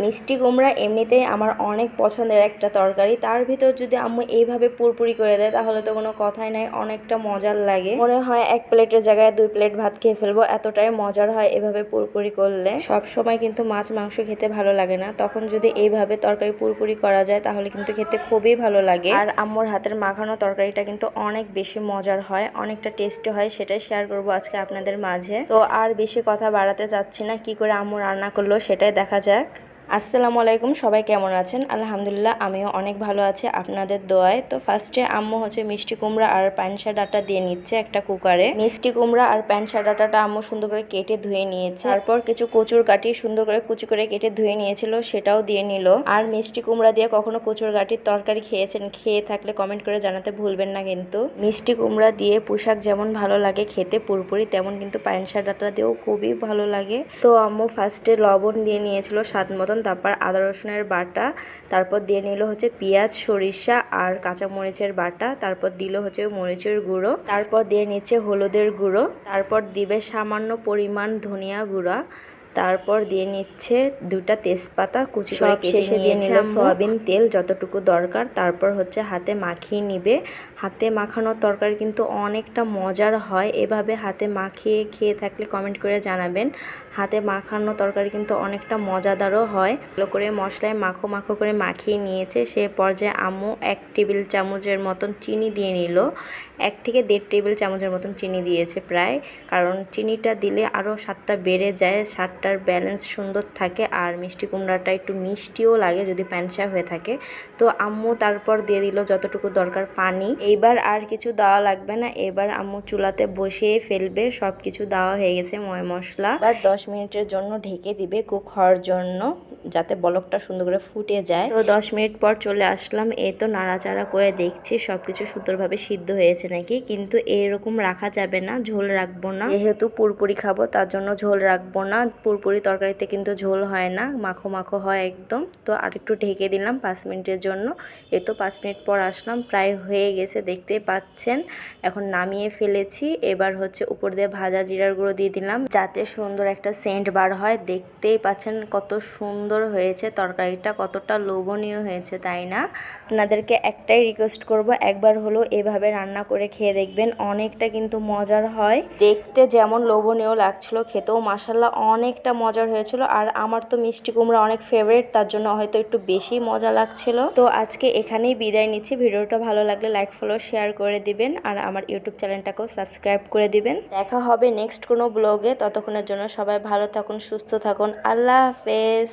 মিষ্টি কুমড়া এমনিতেই আমার অনেক পছন্দের একটা তরকারি, তার ভিতর যদি আম্মু এইভাবে পুরপুরি করে দেয় তাহলে তো কোনো কথাই নাই, অনেকটা মজার লাগে। মনে হয় এক প্লেটের জায়গায় 2 প্লেট ভাত খেয়ে ফেলবো, এতটাই মজার হয় এভাবে পুরপুরি করলে। সব সময় কিন্তু মাছ মাংস খেতে ভালো লাগে না, তখন যদি এইভাবে তরকারি পুরপুরি করা যায় তাহলে কিন্তু খেতে খুবই ভালো লাগে। আর আম্মুর হাতের মাখানো তরকারিটা কিন্তু অনেক বেশি মজার হয়, অনেকটা টেস্টি হয়, সেটাই শেয়ার করবো আজকে আপনাদের মাঝে। তো আর বেশি কথা বাড়াতে চাচ্ছি না, কি করে আম্মু রান্না করলো সেটাই দেখা যাক। আসসালামু আলাইকুম, সবাই কেমন আছেন? আলহামদুলিল্লাহ আমিও অনেক ভালো আছি আপনাদের দোয়ায়। তো ফার্স্টে আম্মু হচ্ছে মিষ্টি কুমড়া আর পানসা ডাঁটা দিয়ে নিচ্ছে একটা কুকারে। মিষ্টি কুমড়া আর পানসা ডাঁটাটা আম্মু সুন্দর করে কেটে ধুয়ে নিয়েছে, তারপর কিছু কচুর কাটি সুন্দর করে কুচি করে কেটে ধুয়ে নিয়েছিল, সেটাও দিয়ে নিল। আর মিষ্টি কুমড়া দিয়ে কখনো কচুর কাটির তরকারি খেয়েছেন? খেয়ে থাকলে কমেন্ট করে জানাতে ভুলবেন না কিন্তু। মিষ্টি কুমড়া দিয়ে পোশাক যেমন ভালো লাগে খেতে পুরপুরি, তেমন কিন্তু পানসা ডাঁটা দিয়েও খুবই ভালো লাগে। তো আম্মু ফার্স্টে লবণ দিয়ে নিয়েছিল স্বাদ মতন, তারপর আদা রসুনের বাটা, তারপর দিয়ে নিল হচ্ছে পেঁয়াজ সরিষা আর কাঁচা মরিচের বাটা, তারপর দিল হচ্ছে মরিচের গুঁড়ো, তারপর দিয়ে নিচ্ছে হলুদের গুঁড়ো, তারপর দিবে সামান্য পরিমাণ ধনিয়া গুঁড়া, তারপর দিয়ে নিচ্ছে 2টা তেজপাতা কুচি করে কেটে দিয়ে নিল সয়াবিন তেল যতটুকু দরকার, তারপর হচ্ছে হাতে মাখিয়ে নিবে। হাতে মাখানো তরকারি কিন্তু অনেকটা মজার হয়, এভাবে হাতে মাখিয়ে খেয়ে থাকলে কমেন্ট করে জানাবেন। হাতে মাখানো তরকারি কিন্তু অনেকটা মজাদারও হয়। ভালো করে মশলায় মাখো মাখো করে মাখিয়ে নিয়েছে, সে পর্যায়ে আম্মু 1 টেবিল চামচের মতন চিনি দিয়ে নিল। 1 থেকে 1.5 টেবিল চামচের মতন চিনি দিয়েছে প্রায়, কারণ চিনিটা দিলে আরও স্বাদটা বেড়ে যায়, স্বাদটার ব্যালেন্স সুন্দর থাকে। আর মিষ্টি কুমড়াটা একটু মিষ্টিও লাগে যদি পানসা হয়ে থাকে। তো আম্মু তারপর দিয়ে দিল যতটুকু দরকার পানি। এইবার আর কিছু দেওয়া লাগবে না, এবার আম্মু চুলাতে বসিয়ে ফেলবে। সব কিছু দেওয়া হয়ে গেছে ময় মশলা। এবার 10 মিনিটের জন্য ঢেকে দিবে কুক হওয়ার জন্য, যাতে বলকটা সুন্দর করে ফুটে যায়। তো 10 মিনিট পর চলে আসলাম, এই তো নাড়াচাড়া করে দেখছি সবকিছু সুন্দরভাবে সিদ্ধ হয়েছে নাকি। কিন্তু এরকম রাখা যাবে না, ঝোল রাখবো না, যেহেতু পুরপুরি খাবো তার জন্য ঝোল রাখবো না। পুরপুরি তরকারিতে কিন্তু ঝোল হয় না, মাখো মাখো হয় একদম। তো আরেকটু ঢেকে দিলাম 5 মিনিটের জন্য। এই তো 5 মিনিট পর আসলাম, প্রায় হয়ে গেছে দেখতেই পাচ্ছেন। এখন নামিয়ে ফেলেছি। এবার হচ্ছে উপর দিয়ে ভাজা জিরার গুঁড়ো দিয়ে দিলাম, যাতে সুন্দর একটা সেন্ট বার হয়। দেখতেই পাচ্ছেন কত সুন্দর হয়েছে তরকারিটা, কতটা লোভনীয় হয়েছে, তাই না? আপনাদেরকে একটাই রিকোয়েস্ট করব, একবার হলো এভাবে রান্না করে খেয়ে দেখবেন, অনেকটা কিন্তু মজার হয়। দেখতে যেমন লোভনীয় লাগছিল, খেতেও মাশাআল্লাহ অনেকটা মজার হয়েছিল। আর আমার তো মিষ্টি কুমড়া অনেক ফেভারিট, তার জন্য হয়তো একটু বেশি মজা লাগছিল। তো আজকে এখানেই বিদায় নিচ্ছি। ভিডিওটা ভালো লাগলে লাইক ফলো শেয়ার করে দিবেন, আর আমার ইউটিউব চ্যানেলটাকেও সাবস্ক্রাইব করে দিবেন। দেখা হবে নেক্সট কোনো ব্লগে, ততক্ষণের জন্য সবাই ভালো থাকুন, সুস্থ থাকুন, আল্লাহ হাফেজ।